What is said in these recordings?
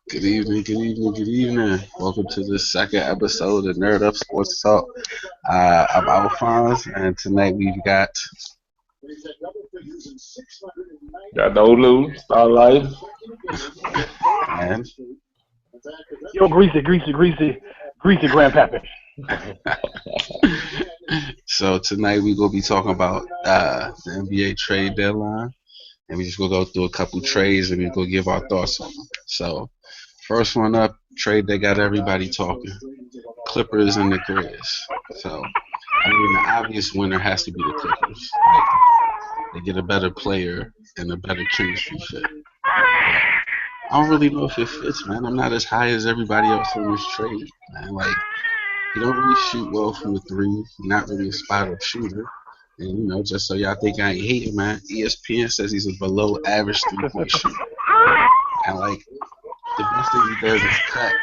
Good evening, good evening, good evening. Welcome to the second episode of NerdUp Sports Talk. I'm Alphonse, and tonight we've got. Got no Lou, Star Life. And Yo, greasy grandpappy. so tonight we're gonna be talking about the NBA trade deadline, and we just gonna go through a couple trades and we're gonna give our thoughts on them. So first one up, trade that got everybody talking: Clippers and the Grizz. So I mean, the obvious winner has to be the Clippers. Like, they get a better player and a better chemistry fit. But I don't really know if it fits, man. I'm not as high as everybody else on this trade, man. Like, he don't really shoot well from the three. He's not really a spot up shooter. And, just so y'all think I ain't hating, man, ESPN says he's a below average 3-point shooter. And, like, the best thing he does is cut.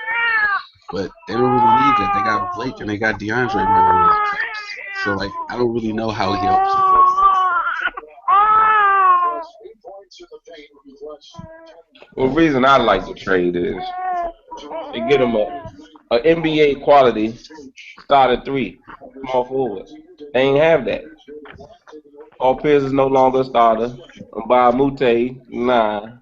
But they don't really need that. They got Blake and they got DeAndre running those cuts. So, like, I don't really know how he helps them. Well, the reason I like the trade is they get him a NBA quality starter three, small forward. They ain't have that. Paul Pierce is no longer a starter. Mbah Mute, nah,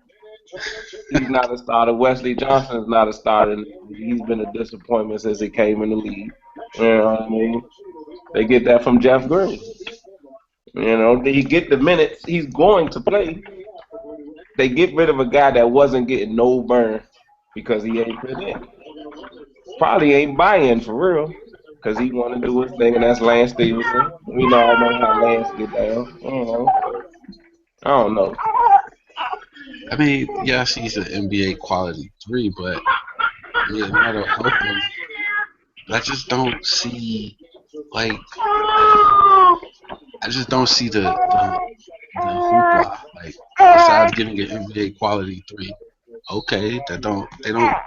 he's not a starter. Wesley Johnson is not a starter. He's been a disappointment since he came in the league. You know what I mean? They get that from Jeff Green. They get the minutes he's going to play. They get rid of a guy that wasn't getting no burn because he ain't fit in. Probably ain't buying for real because he want to do his thing, and that's Lance Stevenson. We all know how Lance get down. I don't know. I mean, yes, he's an NBA quality three, but yeah, that'll help him. But I just don't see, like, the hoopla. Like, besides getting an NBA quality three, okay, they don't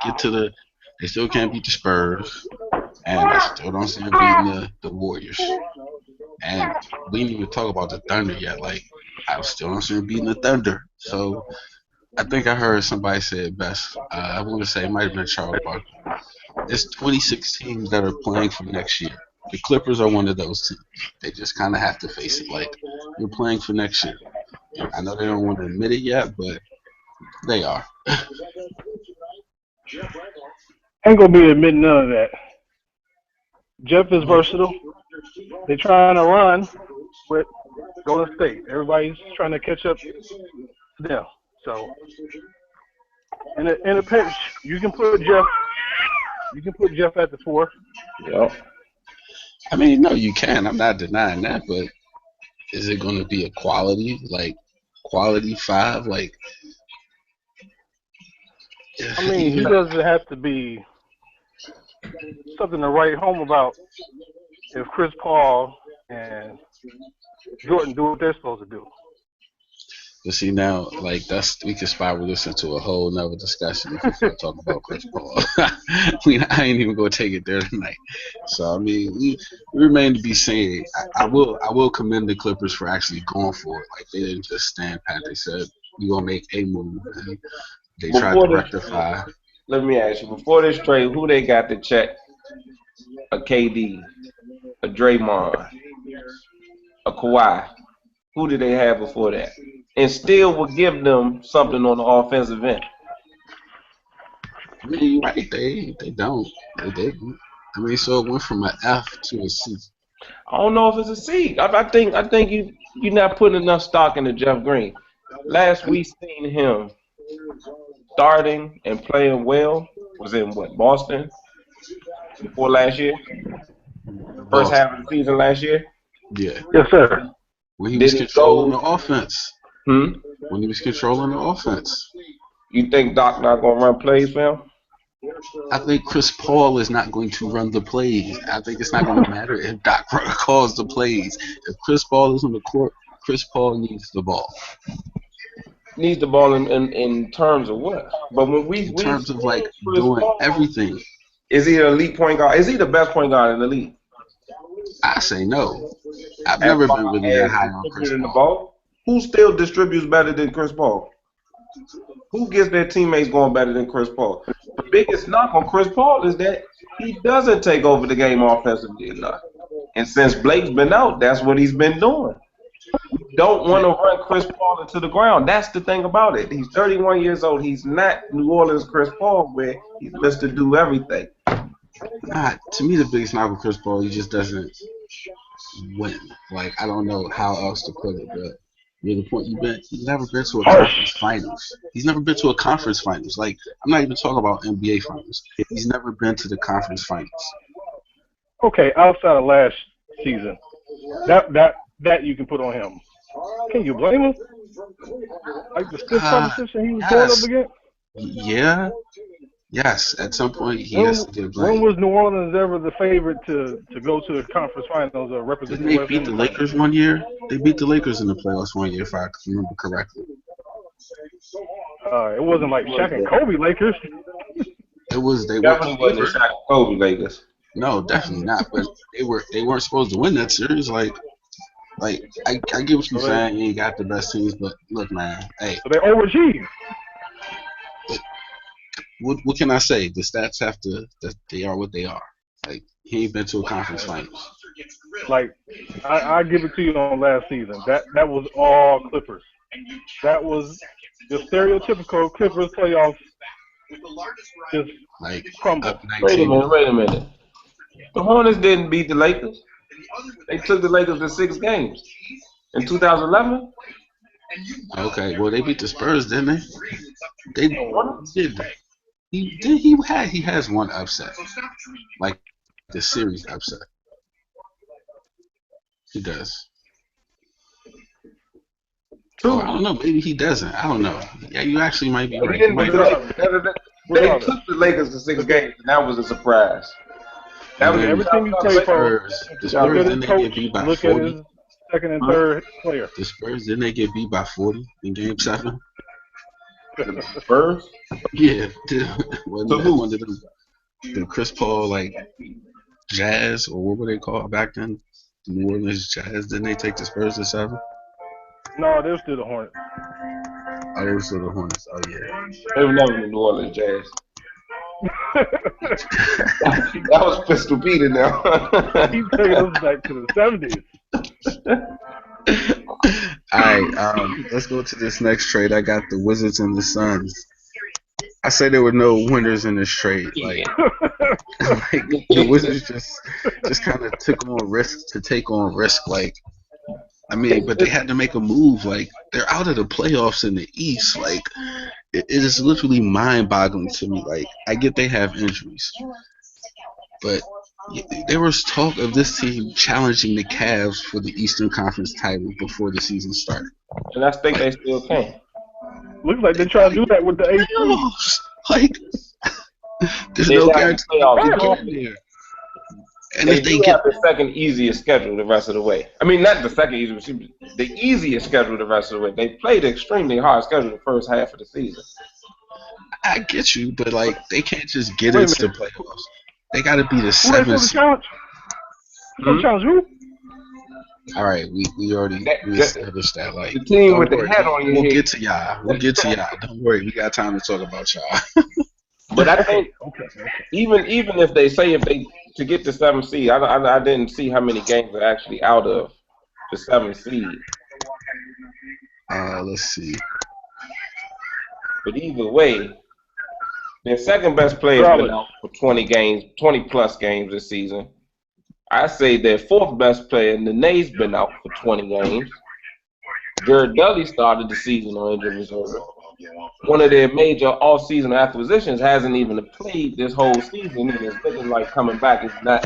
get to they still can't beat the Spurs, and I still don't see them beating the Warriors. And we didn't even talk about the Thunder yet. Like, I still don't see them beating the Thunder. So I think I heard somebody say it best. I want to say it might have been Charles Barkley. It's 26 teams that are playing for next year. The Clippers are one of those teams. They just kind of have to face it. Like, you're playing for next year. I know they don't want to admit it yet, but they are. Ain't gonna be admitting none of that. Jeff is versatile. They trying to run with Golden State. Everybody's trying to catch up to them. So in a pinch, you can put Jeff at the four. Yep. I mean, no, you can. I'm not denying that, but is it going to be a quality five? Like, I mean, he doesn't have to be something to write home about if Chris Paul and Jordan do what they're supposed to do. But see, now, like, we can spiral this into a whole nother discussion if we start talking about Chris Paul. I ain't even gonna take it there tonight. So I mean, we remain to be seen. I will commend the Clippers for actually going for it. Like, they didn't just stand pat. They said we gonna make a move. And they tried to rectify. Let me ask you: before this trade, who they got to check? A KD, a Draymond, a Kawhi. Who did they have before that? And still would give them something on the offensive end. I mean, right? They don't. They didn't. I mean, so it went from an F to a C. I don't know if it's a C. I think you're not putting enough stock into Jeff Green. Last we seen him starting and playing well was in Boston before last year? First half of the season last year? Yeah. Yes, sir. When he was controlling the offense. When he was controlling the offense. You think Doc not going to run plays for him? I think Chris Paul is not going to run the plays. I think it's not going to matter if Doc calls the plays. If Chris Paul is on the court, Chris Paul needs the ball. Needs the ball in terms of what? But when in terms of, like, doing Paul, everything. Is he an elite point guard? Is he the best point guard in the league? I say no. I've never been really that high on Chris Paul. Who still distributes better than Chris Paul? Who gets their teammates going better than Chris Paul? The biggest knock on Chris Paul is that he doesn't take over the game offensively enough. And since Blake's been out, that's what he's been doing. We don't want to run Chris Paul into the ground. That's the thing about it. He's 31 years old. He's not New Orleans Chris Paul where he's Mr. Do Everything. Nah, to me, the biggest knock with Chris Paul, he just doesn't win. Like, I don't know how else to put it, but the point he's never been to a conference finals. He's never been to a conference finals. Like, I'm not even talking about NBA finals. He's never been to the conference finals. Okay, outside of last season, that you can put on him. Can you blame him? Like the stiff competition he was going up against? Yeah. Yes, at some point he has to get blamed. When was New Orleans ever the favorite to go to the conference finals or represent the West? Didn't they beat the Lakers one year? They beat the Lakers in the playoffs one year, if I remember correctly. It wasn't like Shaq and Kobe Lakers. It was. They definitely wasn't the Shaq and Kobe Lakers. No, definitely not. But they weren't supposed to win that series. Like I get what you're saying. You ain't got the best teams, but look, man. Hey. So they overachieved. What can I say? The stats have to. They are what they are. Like he ain't been to a conference finals. Like I give it to you on last season. That was all Clippers. That was the stereotypical Clippers playoffs. Just like crumble. Wait a minute. The Hornets didn't beat the Lakers. They took the Lakers to 6 games in 2011. Okay, well they beat the Spurs, didn't they? They did. He has one upset, like the series upset. He does. True. I don't know. Maybe he doesn't. I don't know. Yeah, you actually might be right. They took the Lakers to 6 games, and that was a surprise. That was everything you played for. The Spurs didn't they get beat by 40? Look at his second and third player. The Spurs didn't they get beat by 40 in Game 7? The Spurs? Yeah. One of them, the Chris Paul like Jazz, or what were they called back then? The New Orleans Jazz. Didn't they take the Spurs to 7? No, they were still the Hornets. Oh, they were still the Hornets. Oh yeah. They were never the New Orleans Jazz. That was Pistol Peter now. He's taking us back to the 70s. All right, let's go to this next trade. I got the Wizards and the Suns. I say there were no winners in this trade. Like the Wizards just kind of took on risk to take on risk. Like, I mean, but they had to make a move. Like, they're out of the playoffs in the East. Like, it is literally mind-boggling to me. Like, I get they have injuries, but there was talk of this team challenging the Cavs for the Eastern Conference title before the season started. And I think they still can. Looks like they're trying to do that with the playoffs. Like, there's no guarantee there. And they do have the second easiest schedule the rest of the way. I mean, not the second easiest, the easiest schedule the rest of the way. They played an extremely hard schedule the first half of the season. I get you, but like they can't just get into the playoffs. They got to be the 7th. Challenge who? All right, we already established that. Like the team with the head on your head. We'll get to y'all. Don't worry, we got time to talk about y'all. But I think even if they say to get the 7th seed, I didn't see how many games are actually out of the 7th seed. Let's see. But either way, their second best player has been out for 20 plus games this season. I say their 4th best player, Nene's been out for 20 games. Jared Dudley started the season on injury reserve. One of their major off-season acquisitions hasn't even played this whole season, and it's looking like coming back.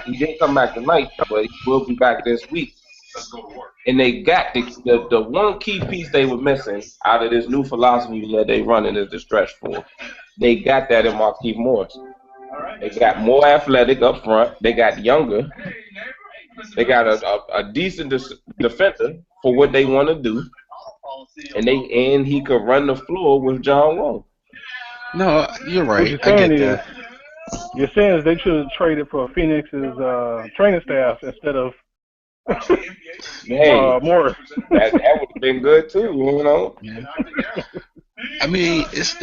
He didn't come back tonight, but he will be back this week. And they got the one key piece they were missing out of this new philosophy that they running is the stretch four. They got that in Markieff Morris. They got more athletic up front. They got younger. They got a decent defender for what they want to do. And he could run the floor with John Wall. No, you're right. I get that. You're saying they should have traded for Phoenix's training staff instead of Morris. That would have been good too, you know. Yeah. I mean, it's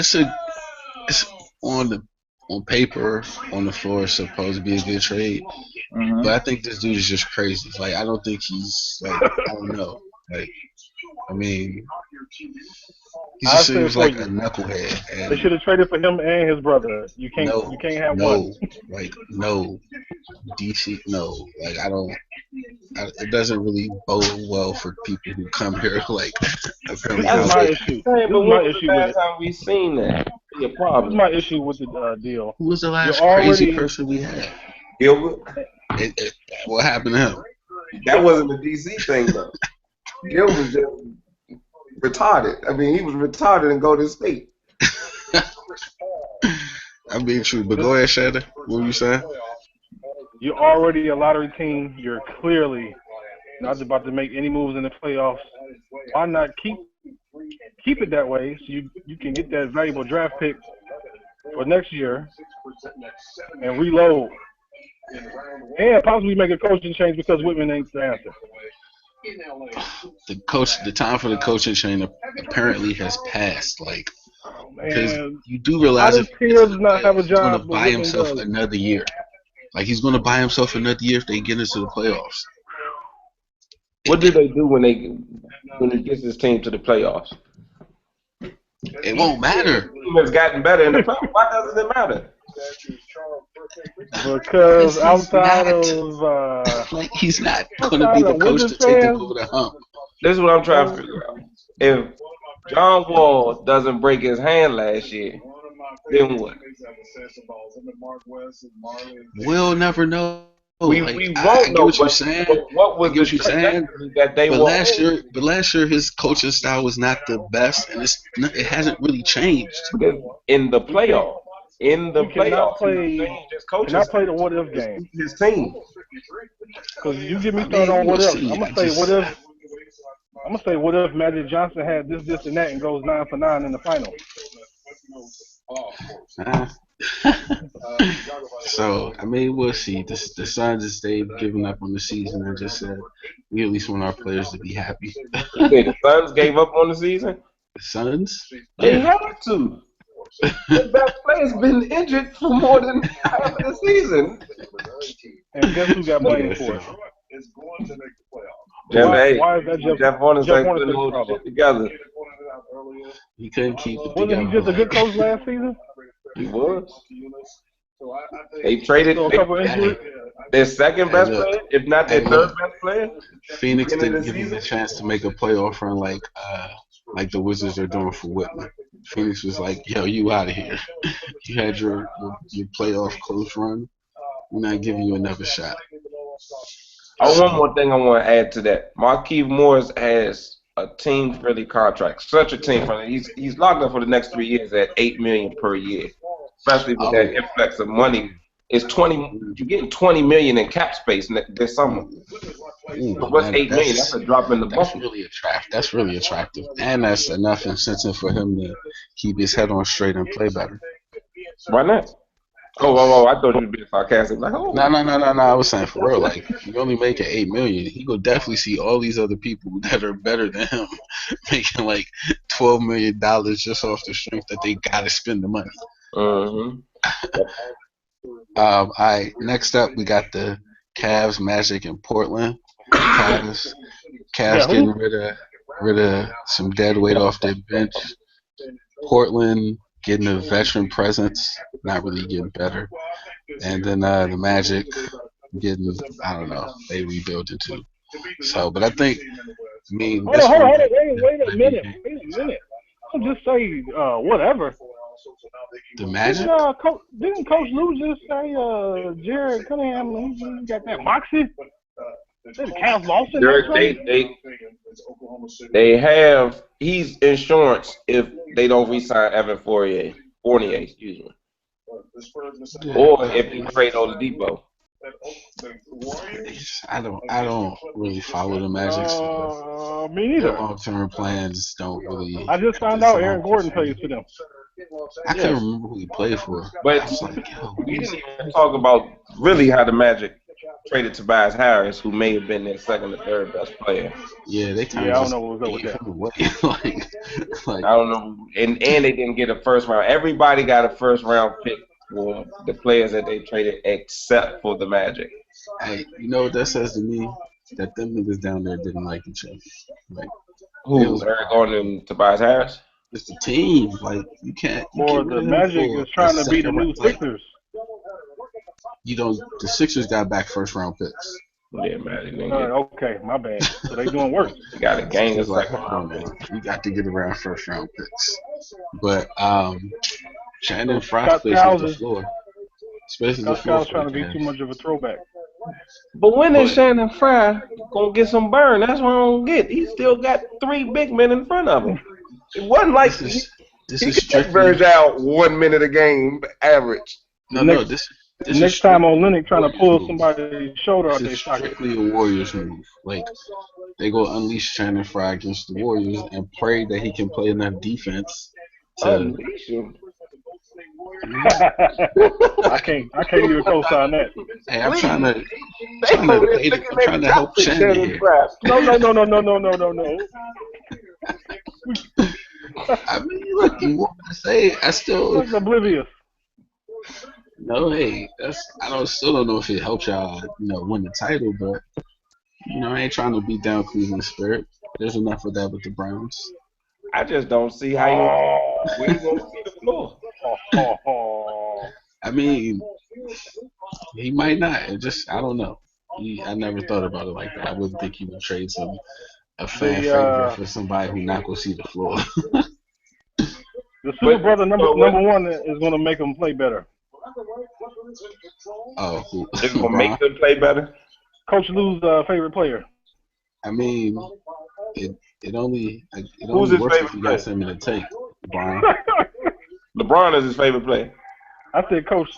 on the on paper on the floor it's supposed to be a good trade, Hmm. but I think this dude is just crazy. Like I don't think he's like I don't know. Like I mean, he I just say it seems for like a you. knucklehead, They and should have traded for him and his brother. You no, can't have one. no, like no DC, no, like I don't. It doesn't really bode well for people who come here. Like apparently This That's is how my what they. issue. I'm saying. This But is when my was issue the with last it. time we seen that? Be a This is problem. my issue with the deal. Who was the You're last crazy already person we had? Gilbert. It, what happened to him? That wasn't a DC thing though. Gil was just retarded. I mean, he was retarded in Golden State. I'm being true, but this, go ahead, Shadow. What were you saying? you're already a lottery team. You're clearly not about to make any moves in the playoffs. Why not keep it that way so you can get that valuable draft pick for next year and reload and possibly make a coaching change because Whitman ain't the answer. The time for the coaching chain apparently has passed. Like because Man, you do how realize does if we get to Pierce the not have playoffs, a he's going to job but buy Whitman himself does? another year. Like he's going to buy himself another year if they get into the playoffs. What do they do when he gets his team to the playoffs? It won't The matter. team has gotten better in the playoffs. Why doesn't it matter? Because Because he's not like he's not going to be outside the of coach Wizards to take them fans, over the hump. This is what I'm trying to don't figure out. If John Wall doesn't break his hand last year, then what? We'll never know. Like We I won't get know, what you're saying. but what I was get the what you're saying. trajectory that they were on? But last year his coaching style was not the best, and it hasn't really changed. Because in the we can't playoff, in the we playoffs, cannot he play changed his coaching cannot play staff the what if to game. suit his team. Because you get me I started mean, on we gonna what if. see. I'm gonna say what if Magic Johnson had this and that and goes 9 for 9 in the final. Uh, so I mean, we'll see. The Suns, just they've given up on the season and just said we at least want our players to be happy. You say the Suns gave up on the season? The Suns, They yeah. had to. Their best player's been injured for more than half of the season. And guess who got blamed Yeah, for it? so Jeff, who hey, Why is that Jeff Hornacek Jeff couldn't Hornacek's hold the problem? shit together. he couldn't keep it Wasn't he together. just a good Like, coach last season? He was. They traded So a couple injuries. hey, their second hey, best look, player, if not their hey, third look. best player, Phoenix beginning didn't of the give him a season. chance to make a playoff run like the Wizards are doing for Whitman. Phoenix was like, "Yo, you out of here. You had your playoff close run. We're not giving you another shot." Oh, one So more thing I want to add to that. Markieff Morris has a team-friendly contract. Such a team-friendly. He's locked up for the next 3 years at $8 million per year, especially with that oh, influx of money. It's 20. You're getting 20 million in cap space this summer. So what's that, 8 million? That's a drop in the that's bucket. really attractive. That's really attractive, and that's enough incentive for him to keep his head on straight and play better. Why not? Oh, I thought you were being sarcastic. Like, oh, No. I was saying for real. Like, if you only making 8 million, he could definitely see all these other people that are better than him making like $12 million just off the strength that they gotta spend the money. mm-hmm. All right, next up we got the Cavs, Magic, and Portland. Cavs, Yeah, Cavs who? getting rid of some dead weight off their bench. Portland getting a veteran presence, not really getting better. And then the Magic getting, I don't know, they rebuilding too. So, but I think, I mean, Hold this on, hold on, one hold on. might Wait a be minute. Wait a minute. Don't just say whatever. the Magic. Didn't Coach Lou just say Jared Cunningham he got that moxie? Did the Cavs lost in that Derek, trade? they have he's insurance if they don't re-sign Evan Fournier, excuse me, or if they trade Oladipo. I don't really follow the Magic, so Me their neither. long term plans don't really I just found out design Aaron Gordon for plays me. for them. I Yeah, couldn't remember who he played for. I but was like, yo, we who's didn't even talk about really how the Magic. traded Tobias Harris, who may have been their second or third best player. Yeah, they kind Yeah, of I don't just know what was up with gave that. him away. Like I don't know, and they didn't get a first round. Everybody got a first round pick for the players that they traded, except for the Magic. hey, you know what that says to me? That them niggas down there didn't like each other. Like they Who? was Eric Gordon and Tobias Harris? it's the team. Like you get Or rid the of him Magic for is a trying to be the second round. new Like Sixers. you don't. The Sixers got back first round picks. Yeah, Magic didn't get. Okay, my bad. So they doing worse. You got a gang of Sixers like, second hold on, round man. picks. You got to get around first round picks. But Shannon So Fry Scott spaces the Skiles is floor. Spaces the Scott floor Skiles for the trying to be too Cavs. much of a throwback. But when is But Shannon Fry gonna get some burn? That's what I don't get. He still got three big men in front of him. It wasn't like this is this he is could take strictly Verge out 1 minute a game average. The no next this is next time strictly Olenek a trying to Warriors pull move. somebody's shoulder This out is their socket. strictly a Warriors move. Like they go unleash Shannon Fry against the Warriors and pray that he can play enough defense to. Unleash him. I can't even co-sign that. Hey, I'm Please. They trying to over there play. thinking I'm they trying to help tough Shannon Shannon here. Fry. No. I mean, look, you want to say I still That's oblivious. no. Hey, I don't still don't know if it helped y'all, win the title, but I ain't trying to beat down Cleveland spirit. There's enough of that with the Browns. I just don't see how you where you gonna see the floor. I mean, he might not. I don't know. I never thought about it like that. I wouldn't think he would trade a fan favorite The for somebody who not gonna see the floor. the super brother number what one is going to make them play better. Oh, it's gonna LeBron. make them play better? Coach Lou's favorite player. I mean, it only Who's his works if favorite you got player? something to take, LeBron. LeBron is his favorite player. I said Coach.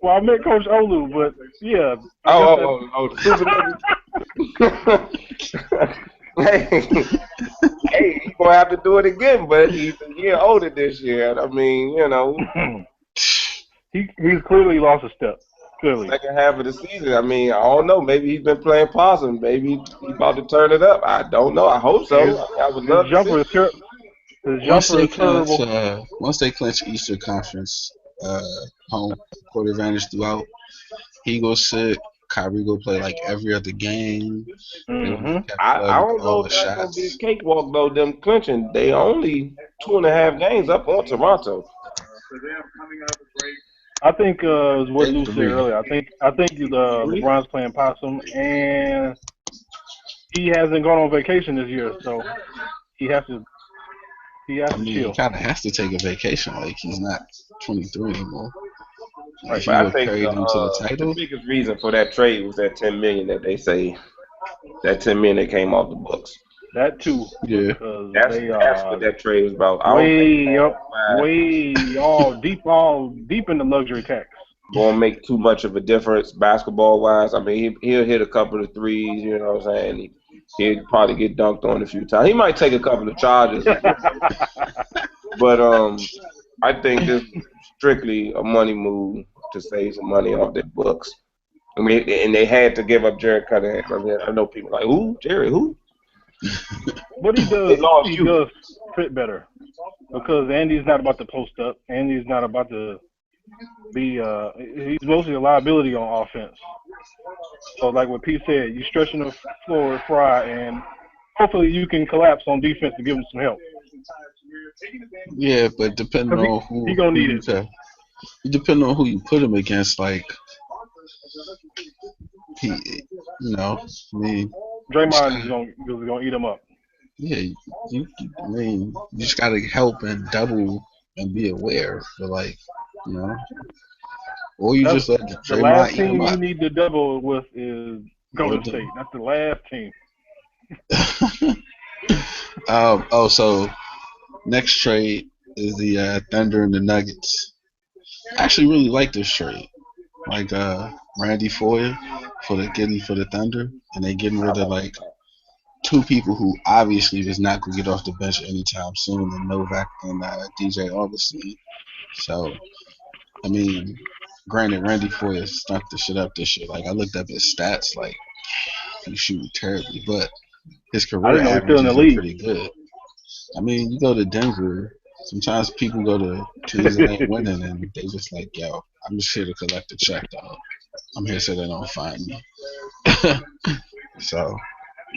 Well, I meant Coach Olu, but yeah. Hey, he's gonna have to do it again, but he's a year older this year. I mean, he's clearly lost a step. Clearly. second half of the season. I mean, I don't know. Maybe he's been playing possum. Maybe he's about to turn it up. I don't know. I hope so. I would love His to jumper see. is terrible. His jumper is terrible. Once they clinch Eastern Conference home court advantage throughout, he go sit. Kyrie go play like every other game. Mm-hmm. I don't know all if the that's gonna be a shots. cakewalk though. Them clinching, they only 2.5 games up on Toronto. I think is what They Lou said three. earlier. I think LeBron's playing possum, and he hasn't gone on vacation this year, so he has to I mean, chill. he kind of has to take a vacation. Like he's not 23 anymore. Right, If but you I would think carry them to the the title, biggest reason for that trade was that 10 million that they say that 10 million that came off the books. That too, yeah. because That's they what that trade was about. I don't way think up, way all deep in the luxury tax. gonna make too much of a difference basketball wise. I mean, he'll hit a couple of threes. You know what I'm saying? He'll probably get dunked on a few times. He might take a couple of charges, but I think this is strictly a money move to save some money off their books. I mean, and they had to give up Jared Cunningham. I mean, I know people like, who? Jared, who? But he They lost you. does fit better because Andy's not about to post up. Andy's not about to be. He's mostly a liability on offense. So like what Pete said, you stretching the floor with Fry, and hopefully you can collapse on defense to give him some help. Yeah, but depending on He gonna need it. depending on who you put him against, like he, I mean, Draymond is gonna eat him up. yeah, I mean, you just gotta help and double and be aware, but like, or you just let The Draymond last eat him team you up. need to double with is Golden Golden. State. That's the last team. So next trade is the Thunder and the Nuggets. I actually really like this trade. Like Randy Foye for the Thunder, and they getting rid of like two people who obviously was not gonna get off the bench anytime soon, and Novak and DJ Augustine. So, I mean, Granted, Randy Foye stunk the shit up this year. Like I looked up his stats, like he's shooting terribly, but his I career didn't know he's still in the averages are league. pretty good. I mean, you go to Denver. Sometimes people go to teams that ain't winning, and they just like, yo, I'm just here to collect a check, dog. I'm here so they don't find me. So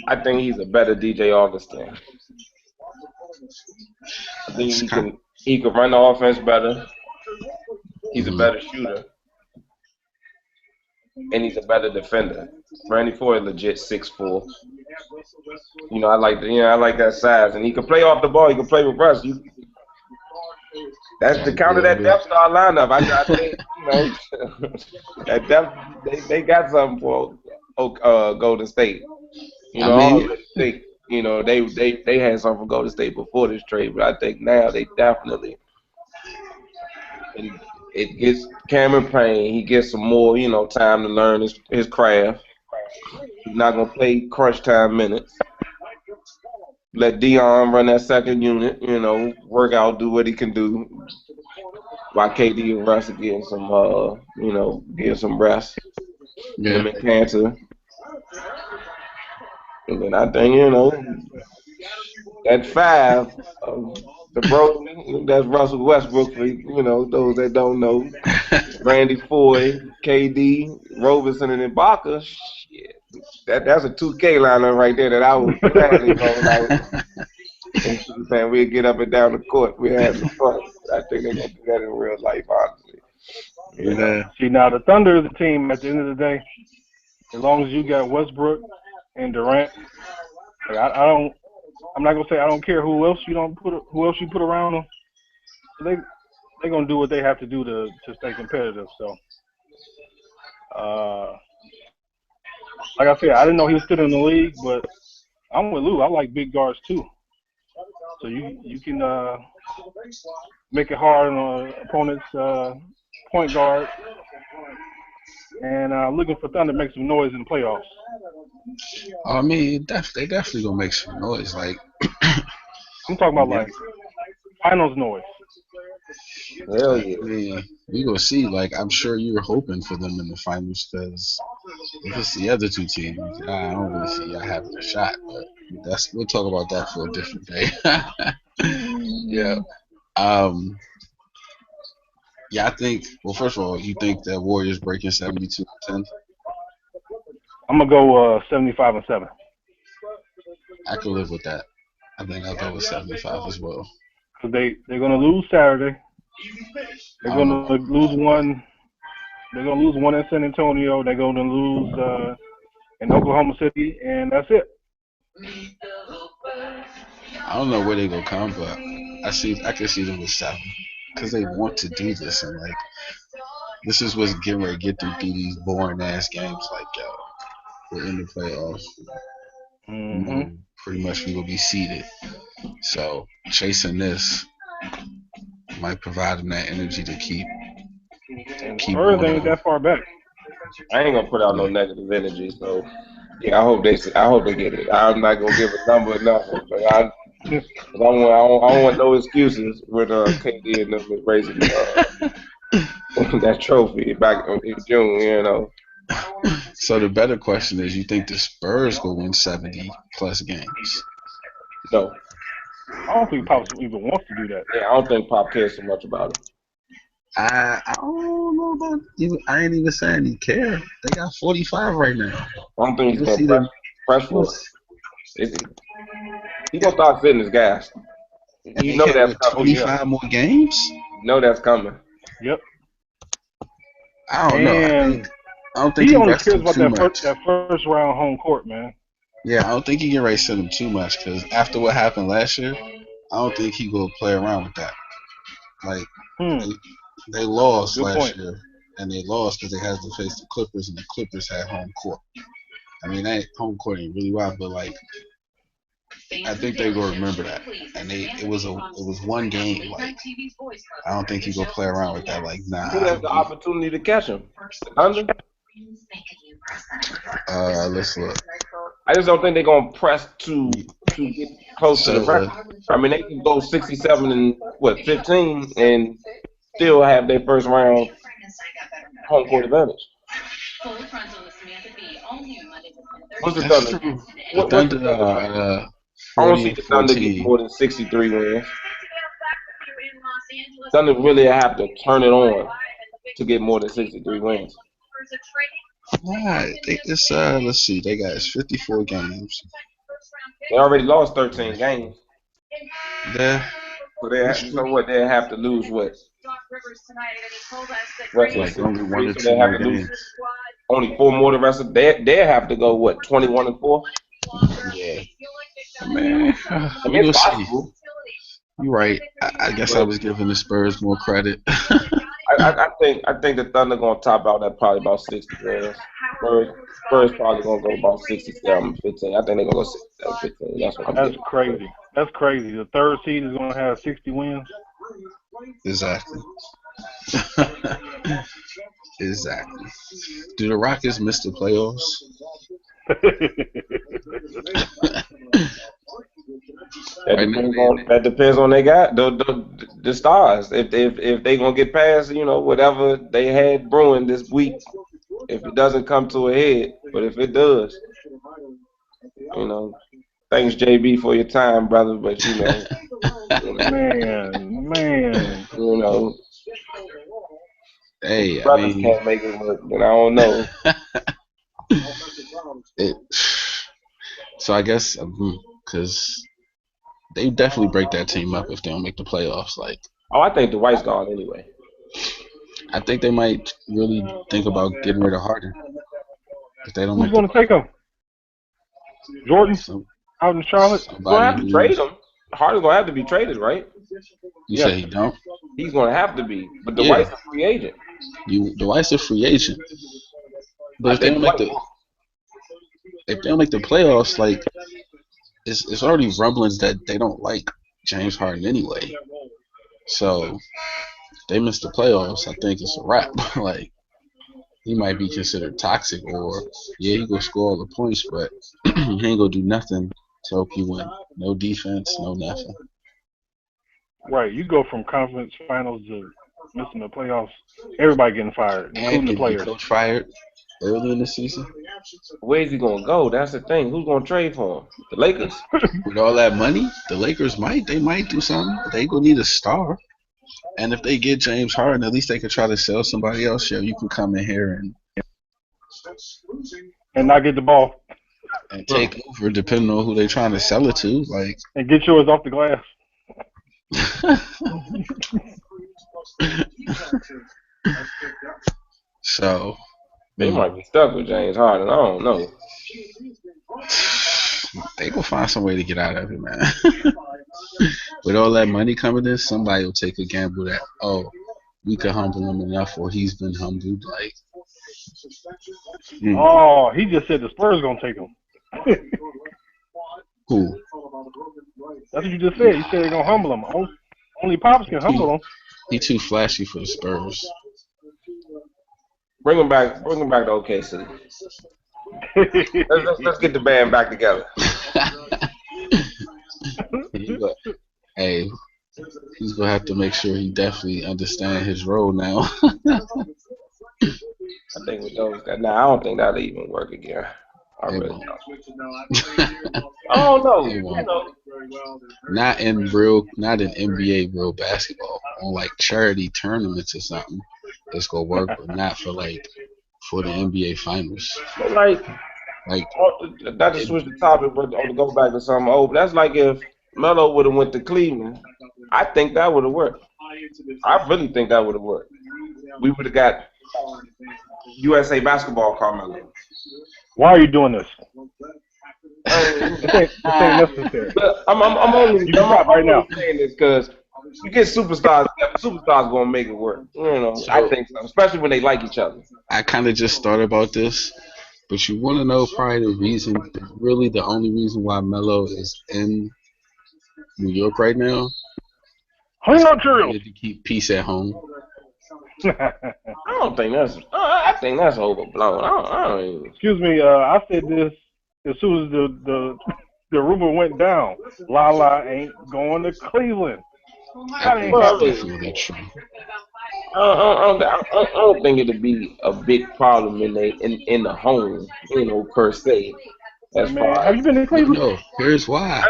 I think he's a better DJ Augustin. I think it's kind. he can run the offense better. He's a Mhm. better shooter, and he's a better defender. Randy Foy legit 6'4". I like that size, and he can play off the ball. He can play with Russ. That's the Like count of that whoever. depth star lineup. I think that depth they got something for Golden State. I I mean, already think they had something for Golden State before this trade, but I think now they definitely and it gets Cameron Payne. He gets some more time to learn his craft. He's not gonna play crunch time minutes. Let Dion run that second unit. Work out, do what he can do. While KD and Russ are getting some getting some rest. yeah. Him and Cantor. And then I think, that five, the Brody, that's Russell Westbrook for, those that don't know. Randy Foy, KD, Roberson, and Ibaka. Shit. That's a 2K lineup right there that I would gladly roll out. Man, we'd get up and down the court. We had some fun. I think they're going to do that in real life, honestly. Yeah. See, now the Thunder is a team at the end of the day. As long as you got Westbrook and Durant, like I don't. I'm not gonna say I don't care who else you put around them. They they're gonna do what they have to do to stay competitive. So, uh, like I said, I didn't know he was still in the league, but I'm with Lou. I like big guards too. So you can make it hard on opponents' point guard, and looking for Thunder to make some noise in the playoffs. I mean, they definitely gonna make some noise. Like, I'm talking about yeah, like finals noise. Hell I yeah. mean, we gonna see. Like, I'm sure you're hoping for them in the finals because if it's the other two teams, I don't really see y'all having a shot. But we'll talk about that for a different day. Yeah. Um. Yeah, I think. Well, first of all, you think that Warriors breaking 72-10? I'm gonna go 75-7. I could live with that. I think I'll go with 75 as well. Cause they're gonna lose Saturday. They're I don't know gonna about lose one. They're gonna lose one in San Antonio. They're gonna lose in Oklahoma City, and that's it. I don't know where they gonna come, but I can see them with 7 because they want to do this and like this is what's getting ready to get them through these boring ass games. Like yo, we're in the playoffs. We Hmm. know pretty much we will be seeded. So chasing this might provide them that energy to And keep Spurs going ain't on. that far back. I ain't gonna put out no Yeah. negative energy, so yeah, I hope they get it. I'm not gonna give a number or nothing, but I don't want no excuses when KD and them is raising that trophy back in June. So the better question is, you think the Spurs will win 70 plus games? No, I don't think Pops even wants to do that. yeah, I don't think Pop cares so much about it. I don't know about even. I ain't even saying he care. They got 45 right now. I don't think he's You'll gonna see them. press You'll for it. see, He gonna start sitting his gas. and You they know hit that's with coming. Oh yeah. 25 more games. You know that's coming. Yep. I don't know. And I don't think he he only rests cares him about too much. that first round home court, man. Yeah, I don't think he can race him too much because after what happened last year, I don't think he will play around with that. Like Hmm. they, they lost Good last point. year, and they lost because they had to face the Clippers, and the Clippers had home court. I mean, that home court ain't really wild, but like I think they will remember that. And it was one game. Like I don't think he go play around with that. Like Who nah. has the opportunity to catch him? The Thunder? Let's look. I just don't think they're gonna press to get close to the So record. I mean, they can go 67 and 15 and still have their first round home court advantage. What's the That's Thunder? true. The What's the Thunder Thunder record? I don't 40 see and the Thunder get 14. more than 63 wins. Thunder really have to turn it on to get more than 63 wins. Nah, let's see. They got 54 games. They already lost 13 games. Yeah, So that's so true. what? They have to lose what? Rest of Like only one 63. or So they two have more to lose games. only 4 more. The rest of they have to go what? 21-4. Yeah, man. I We mean, gonna it's see. possible. You're right. I guess I But was giving the Spurs more credit. I think the Thunder gonna top out at probably about 60 wins. Spurs probably gonna go about 67-15. I think they're gonna go 67-15. That's what I'm That's giving. crazy. That's crazy. The third seed is going to have 60 wins. Exactly. Exactly. Do the Rockets miss the playoffs? That Right now, depends on they got the stars. If they gonna get past whatever they had brewing this week, if it doesn't come to a head, but if it does, you know, thanks JB for your time, brother. But man. you know, if the hey, I brothers mean, can't make it work, then I don't know. it, so I guess because they definitely break that team up if they don't make the playoffs. Like, Oh, I think Dwight's gone anyway. I think they might really think about getting rid of Harden if they don't Who's make the going to take him? playoffs. Jordan Some, out in Charlotte? Gonna somebody have to trade who's him. Harden's gonna have to be traded, right? you Yes. say he don't. He's gonna have to be. But Yeah, Dwight's a free agent. Dwight's a free agent, but I think Dwight won't. if they don't make the playoffs, like it's already rumblings that they don't like James Harden anyway. So if they miss the playoffs, I think it's a wrap. Like he might be considered toxic, or yeah, he gonna score all the points, but he ain't gonna do nothing to help you win. No defense, no nothing. Right. You go from conference finals to missing the playoffs. Everybody getting fired, And including the getting your players. coach fired early in the season Where's he gonna go? That's the thing. Who's gonna trade for him? The Lakers? with all that money, the Lakers might do something. They gonna need a star. And if they get James Harden, at least they could try to sell somebody else. Yeah, you can come in here and not get the ball and take over, depending on who they're trying to sell it to. Like, and get yours off the glass. so, They might be stuck with James Harden. I don't know. they gonna find some way to get out of it, man. With all that money coming in, somebody will take a gamble that we could humble him enough, or he's been humbled. Like, Oh, he just said the Spurs gonna take him. who? That's what you just said. You said they're gonna humble him. Only Pops can humble him. He too flashy for the Spurs. Bring him back. Bring him back to OKC. Let's get the band back together. Hey, he's gonna have to make sure he definitely understand his role now. I think with those guys. Nah, I don't think that'll even work again. I It really won't. don't. I don't know. It won't. Not in NBA real basketball. On like charity tournaments or something, it's gonna work, but not for the NBA finals. But like, not to switch the topic, but to go back to something old. That's like if Melo would have went to Cleveland. I think that would have worked. I really think that would have worked. We would have got USA basketball Carmelo. Why are you doing this? This ain't necessary. But I'm only You can stop right now. saying this because you get superstars. Superstars gonna make it work. I think so, especially when they like each other. I kind of just thought about this, but you want to know probably really the only reason why Melo is in New York right now Honey is Nut he Cheerios. wanted to keep peace at home. I don't think that's. I think that's overblown. I don't even. Excuse me. I said this as soon as the rumor went down. Lala ain't going to Cleveland. That ain't That's happening. definitely true. I don't think it'd be a big problem in the home, per se. As far Man, have you as been to No, Cleveland? no. Here's why.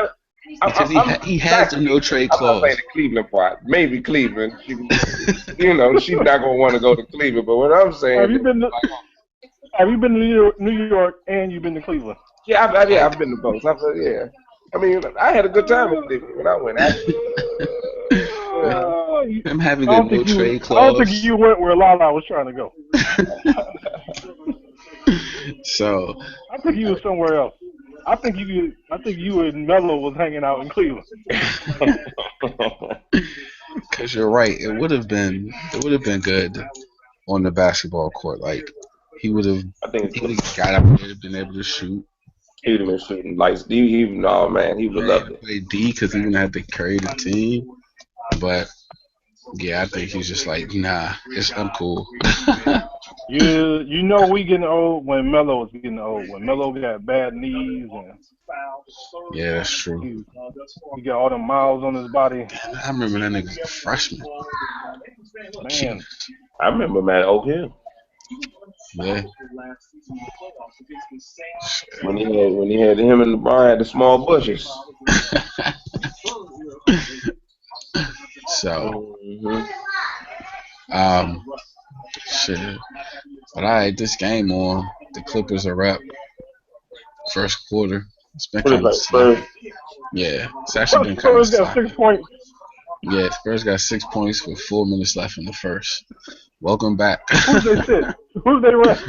I, Because I'm he has not the no Cleveland. trade I'm not saying clause. the Cleveland part. Maybe Cleveland. She's not gonna want to go to Cleveland. But what I'm Have saying you is, been to like, Have you been to New York and you've been to Cleveland? I've been to both. Yeah. I mean, I had a good time in Cleveland when I went. Actually, You- Him having I a don't no think you. trade I don't think clause. you went where Lala was trying to go. So, I think you was somewhere else. I think you and Melo was hanging out in Cleveland. because you're right, it would have been good on the basketball court. Like he would have I think he would have got out there, been able to shoot. he would have been shooting like no man, he would have Yeah, loved it. play D because he wouldn't have to carry the team. But yeah, I think he's just like, nah, I'm cool. You know we getting old when Melo was getting old. When Melo got bad knees and Yeah, that's true. he got all the miles on his body. Damn, I remember that nigga's a freshman. Man, Jeez. I remember man Oak Hill Yeah. when he had him and LeBron had the small bushes. So, Hmm. um, shit. But all right, this game on. The Clippers are up. First quarter. It's been What is kind of like sloppy. Spurs? Yeah, it's actually been kind of Spurs got sloppy. 6 points. Yeah, Spurs got 6 points with 4 minutes left in the first. Welcome back. Who's they sit? Who's they rest?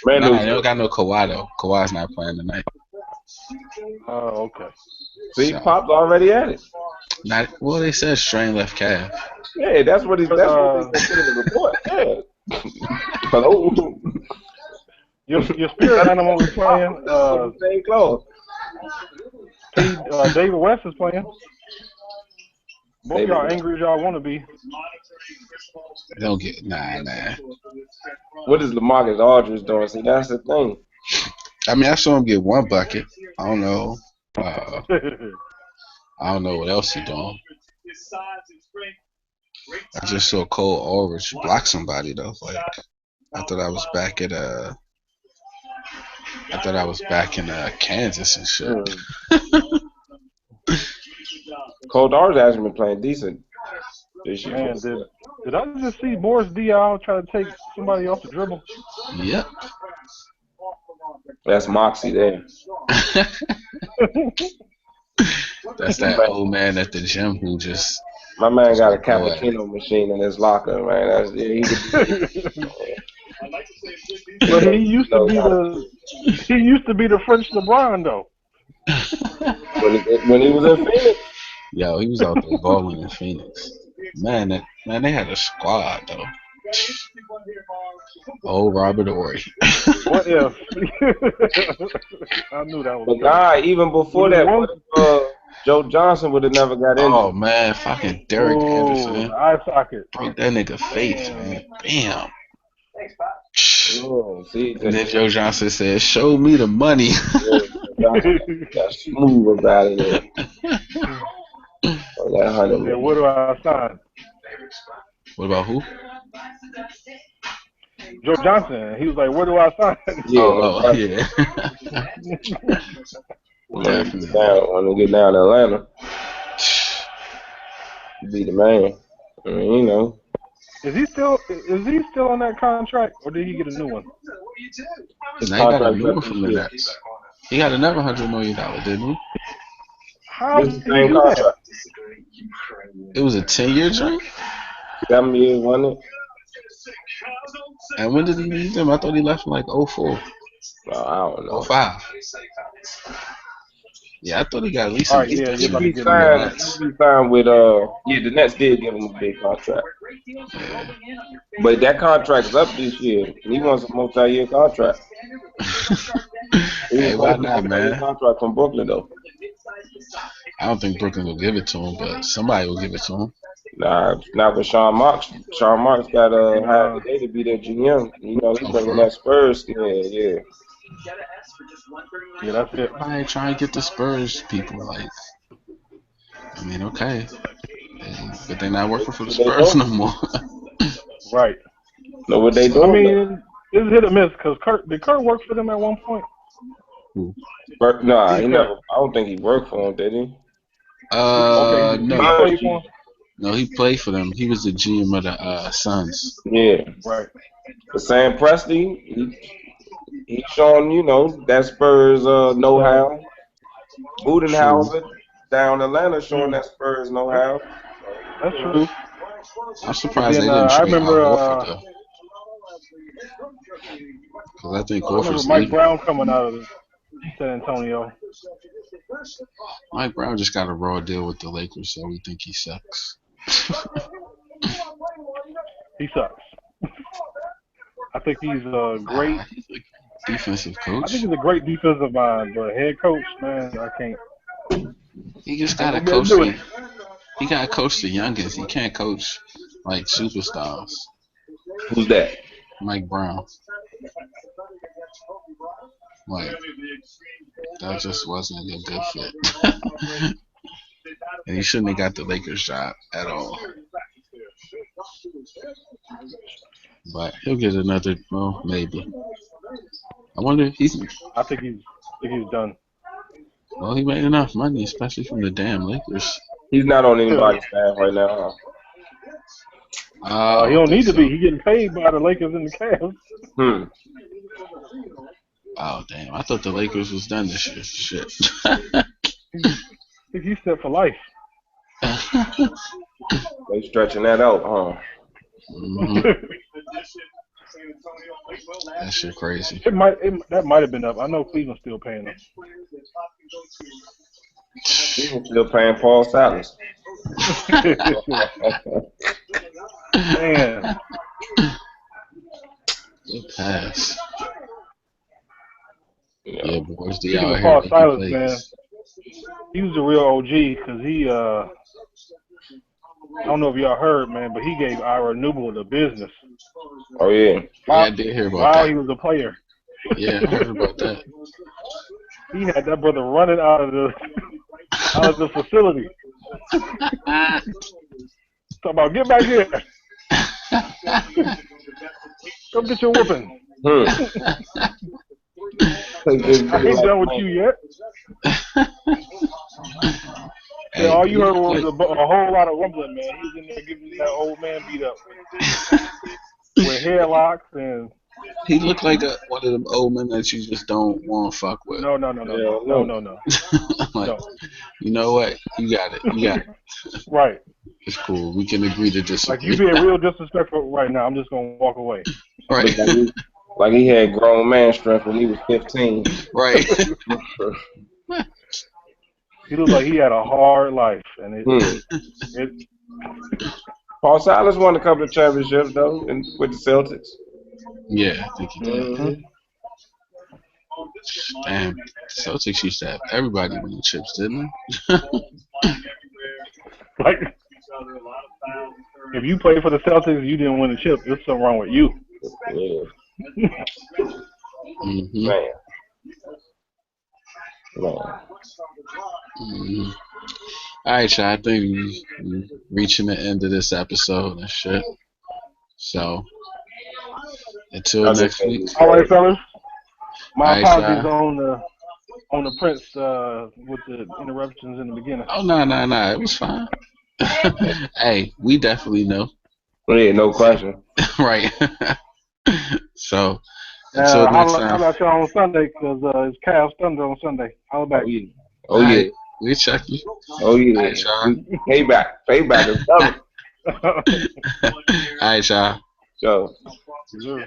Man, Nah, they don't got no Kawhi though. Kawhi's not playing tonight. Oh, okay. see, So, Pop's already at it. not well. They said strain left calf. Yeah, that's what they said in the report. Yeah. Hello. Your spirit animal is playing. With the same clothes. David West is playing. Both Maybe y'all not. angry as y'all want to be. Don't get nah. What is LaMarcus Aldridge doing? See, that's the thing. I mean, I saw him get one bucket. I don't know. Uh, I don't know what else he doing. I just saw Cole Aldridge block somebody though. Like I thought I was back at I thought I was back in Kansas and shit. Cold Aldridge hasn't been playing decent this year. Man, did I just see Morris Diaw try to take somebody off the dribble? Yep. That's Moxie there. That's that old man at the gym who just My man got a go at it. cappuccino machine in his locker, man. He could But he used to be the French LeBron though. when he was in Phoenix. Yo, he was out there balling in Phoenix. Man, they had a squad though. Oh, Robert Ory. What if? I knew that was But coming. nah, even before that, what if Joe Johnson would have never got injured? Oh man, fucking Derek Anderson. The eye socket. Broke that nigga face, man. Bam. Oh, see, And then Joe Johnson said, "Show me the money." got smooth about it. That $100 Yeah, where do I sign? What about who? Joe Johnson. He was like, where do I sign? Yeah, yeah. Definitely. When we get down to Atlanta, be the man. I mean, Is he still on that contract, or did he get a new one? his Now he got a contract new one up from this the year. Nets. He got another $100 million, didn't he? How This did is he the same do that? contract. It was a 10-year joint. 7 years, wasn't it? And when did he leave them? I thought he left in like 04, I don't know. 05. Yeah, I thought he got at least All some right, yeah, big you're about to He get him from the there. signed. Nets. He signed with the Nets did give him a big contract, Yeah. but that contract's up this year. He wants a multi-year contract. Hey, why not, man? Contract from Brooklyn though. I don't think Brooklyn will give it to him, but somebody will give it to him. Nah, not with Sean Marks. Sean Marks got hired today to be their GM. He's bringing that Spurs. Yeah. Yeah, that's it. I ain't trying to get the Spurs people. Like, I mean, okay. But they're not working for the What they Spurs no doing? more. Right. Know what they I So, doing? mean, it's hit or miss because did Kurt work for them at one point? Nah, Steve he Kerr. never. I don't think he worked for him, did he? Okay, he no, just Suns played for G. him. no, he played for them. He was the GM of the Suns. Yeah. Right. But Sam Presti, he showing that Spurs So know-how. True. Budenhauser down Atlanta showing mm, that Spurs that's know-how. So, that's true. I'm But surprised they then didn't I trade Al remember Horford though, because I think Horford's Mike leaving. Brown coming out of San Antonio. Mike Brown just got a raw deal with the Lakers, so we think he sucks. He sucks. I think he's a great. He's a defensive I think coach. he's a great defensive mind, but head coach, man, I can't. He just Ain't gotta gonna be able to coach do the. it. He gotta coach the youngest. He can't coach like superstars. who's that? Mike Brown. Like that just wasn't a good fit. And he shouldn't have got the Lakers job at all. But he'll get another. Well, maybe. I wonder if he's. I think he's done. Well, he made enough money, especially from the damn Lakers. He's not on anybody's staff right now. He Oh, don't okay, need to be. so. He getting paid by the Lakers and the Cavs. Huh? Oh, damn. I thought the Lakers was done this year. Shit. I think he's set for life. They stretching that out, huh? hmm That shit crazy. That might have been up. I know Cleveland's still paying him. People still paying Paul Silas. Man, Good pass. Yeah. Yeah, boys, they speaking out of here Paul making Silas, man, plays. he was a real OG because he I don't know if y'all heard, man, but he gave Ira Newble the business Oh yeah. Yeah, I did hear about while that. he was a player. Yeah, I heard about that. He had that brother running out of the facility. Talking about get back here, come get your whooping. Take this I big ain't like done with man. you yet. Hey, All but you heard was a whole lot of rumbling, man. He was in there giving that old man beat up with headlocks and he looked like one of them old men that you just don't want to fuck with. no. Yeah, Like, No. you know what? You got it. You got it. Right. It's cool. We can agree to Like disagree. you being real disrespectful right now. I'm just gonna walk away. Right. Like he had grown man strength when he was 15. Right. He looked like he had a hard life, and it Paul Silas won a couple of championships though, with the Celtics. Yeah, I think he did. Mm-hmm. Damn, Celtics used to have everybody winning chips, didn't they? like if you played for the Celtics, you didn't win a chip. There's something wrong with you. Yeah, Mm-hmm. man. Mm-hmm. All right, y'all. I think we reaching the end of this episode and shit. So until next week. All right, fellas. My All right, apologies y'all. on the Prince with the interruptions in the beginning. Oh no. It was fine. Hey, we definitely know. Yeah, no question. Right. So until next time. How about y'all on Sunday? Because it's Cavs Thunder on Sunday. Holla back. Oh yeah. Right, we check you. Oh yeah. All right, y'all. Payback is coming. All right, y'all. So. Sure.